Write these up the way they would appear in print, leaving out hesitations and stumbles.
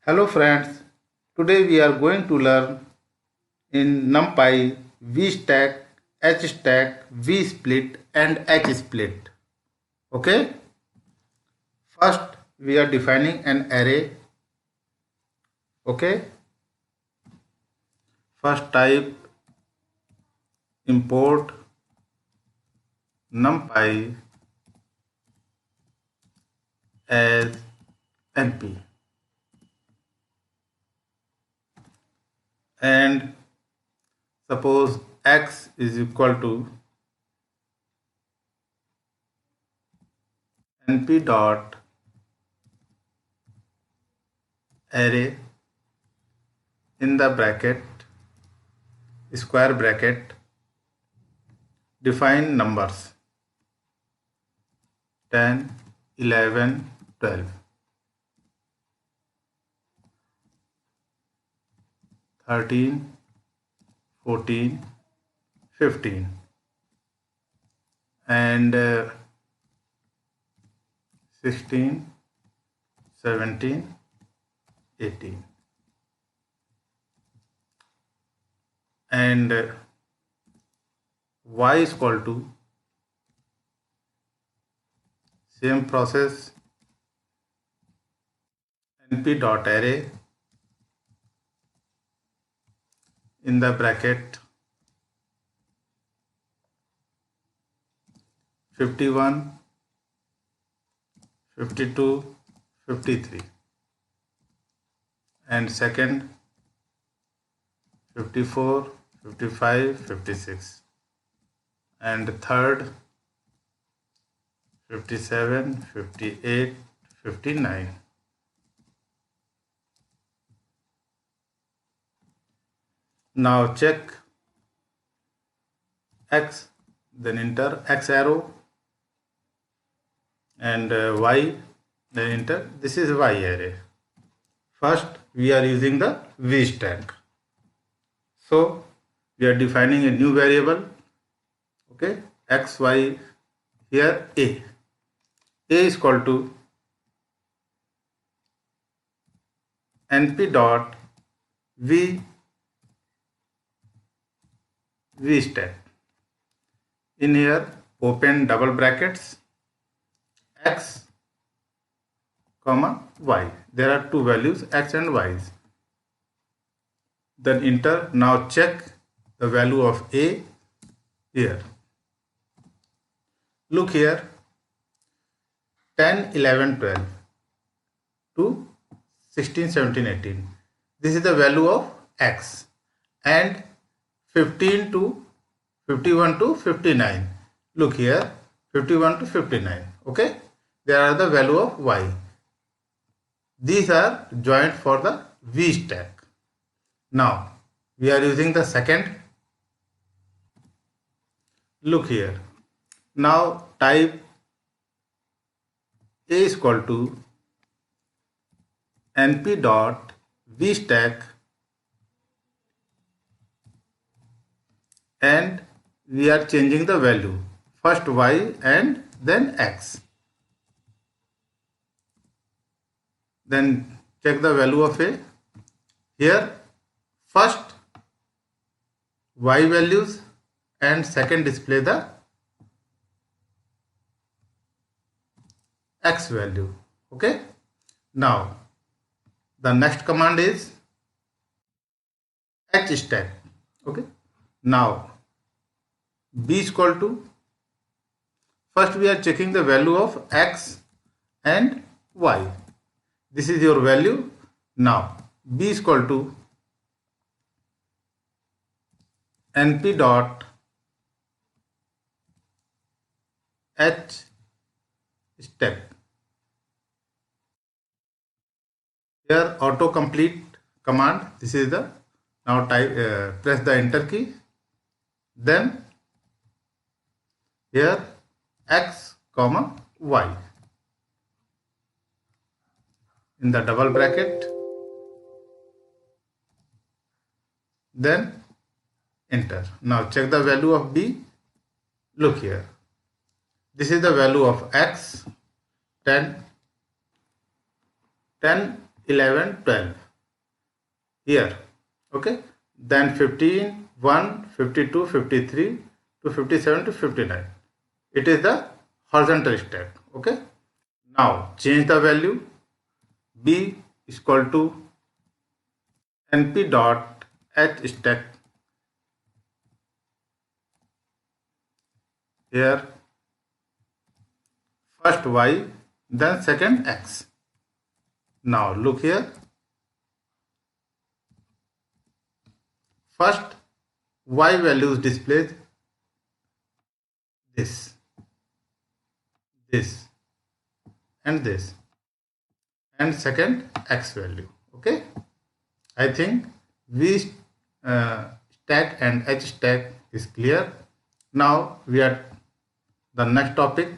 Hello friends, today we are going to learn in numpy, vstack, hstack, vsplit and hsplit. Okay, first we are defining an array. Okay, first type import numpy as np and suppose x is equal to np dot array in the bracket square bracket define numbers 10, 11, 12, 13, 14, 15 and 16, 17, 18 and y is equal to same process np dot array in the bracket 51, 52, 53 and second 54, 55, 56 and third 57, 58, 59. Now check x, then enter x arrow and y, then enter. This is y array. First we are using the vstack. So we are defining a new variable. Okay, x, y, here a is equal to np dot vstack. In here open double brackets x comma y. There are two values x and y's. Then enter. Now check the value of a here. Look here 10, 11, 12 to 16, 17, 18. This is the value of x and 15 to 51 to 59. Look here 51 to 59. Okay, there are the value of y. These are joined for the vstack. Now we are using the second. Look here. Now type a is equal to np dot vstack and we are changing the value, first y and then x. Then check the value of a. Here first y values and second display the x value. Okay, now the next command is hstack. Okay, now b is equal to, first we are checking the value of x and y. This is your value. Now b is equal to np dot hstack. Here autocomplete command. This is the, now type press the enter key. Then here x comma y in the double bracket. Then enter. Now check the value of b. Look here. This is the value of x 10, 11, 12 here. Okay, then 15, 1, 52, 53 to 57 to 59. It is the horizontal stack. Okay, now change the value. B is equal to np dot hstack. Here first y, then second x. Now look here. First y values displayed this, this and this, and second x value. Okay, I think v stack and h stack is clear. Now we are the next topic,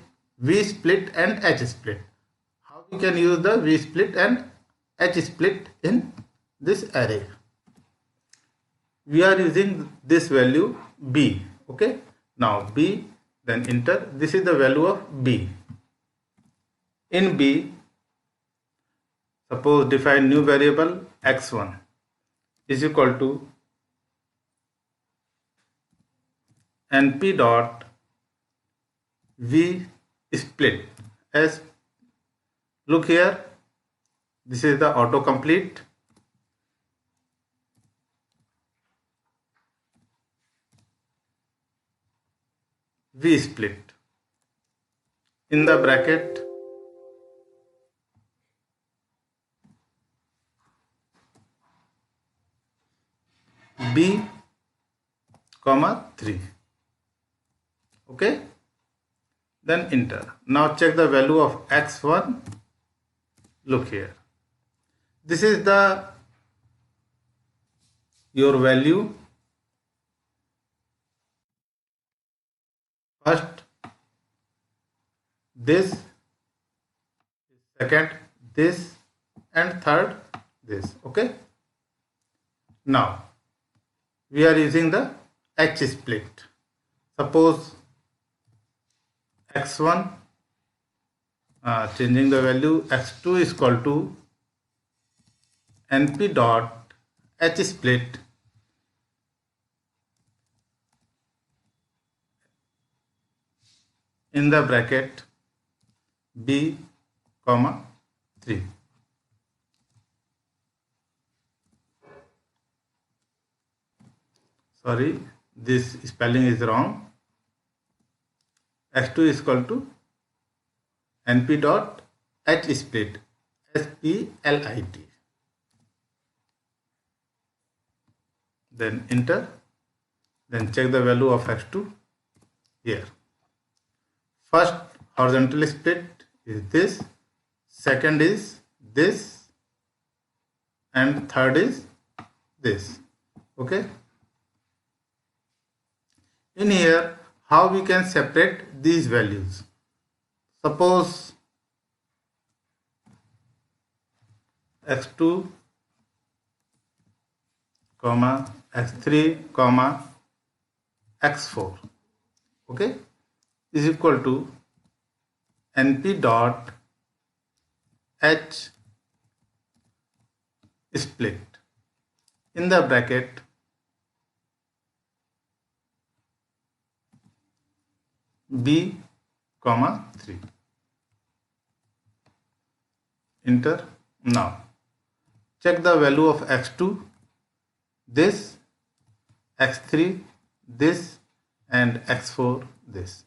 vsplit and hsplit. How we can use the vsplit and hsplit in this array? We are using this value b. Okay, now b, then enter. This is the value of b. In b, suppose define new variable x1 is equal to np dot v split. As look here, this is the autocomplete. vsplit in the bracket b comma 3. Okay, then enter. Now check the value of x1. Look here, this is the your value. First this, second this, and third this. Okay, now we are using the hsplit. Suppose x1, changing the value, x2 is equal to np dot hsplit in the bracket b comma 3. Sorry, this spelling is wrong. x2 is equal to np dot hsplit, split. Then enter. Then check the value of x2 here. First horizontal split is this, second is this, and third is this. Okay, in here how we can separate these values? Suppose x2 comma x3 comma x4, okay, is equal to np dot h split in the bracket b comma 3. Enter. Now check the value of x2, this, x3 this, and x4 this.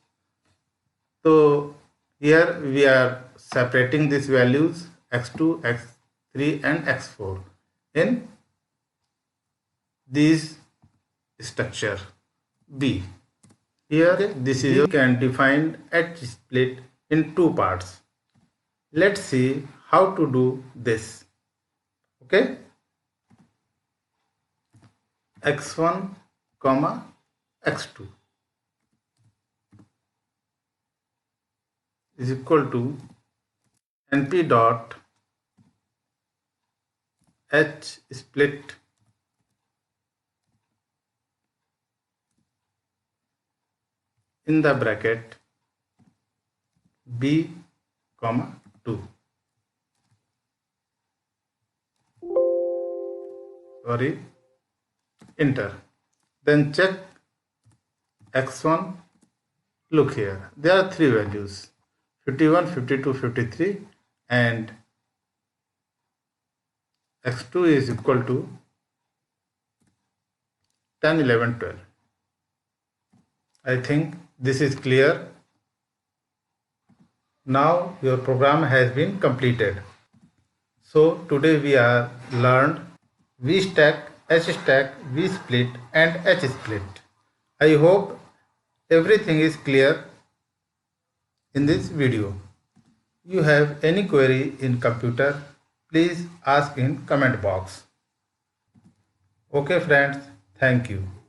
So here we are separating these values x2, x3 and x4 in this structure B. Here this is, you can define hsplit in two parts. Let's see how to do this. Okay, x1 comma x2 is equal to np dot h split in the bracket b comma 2. sorry, enter. Then check x1. Look here, there are three values, 51, 52, 53, and x2 is equal to 10, 11, 12. I think this is clear. Now your program has been completed. So today we are learned vstack, hstack, vsplit and hsplit. I hope everything is clear in this video. You have any query in computer, please ask in comment box. Okay friends, thank you.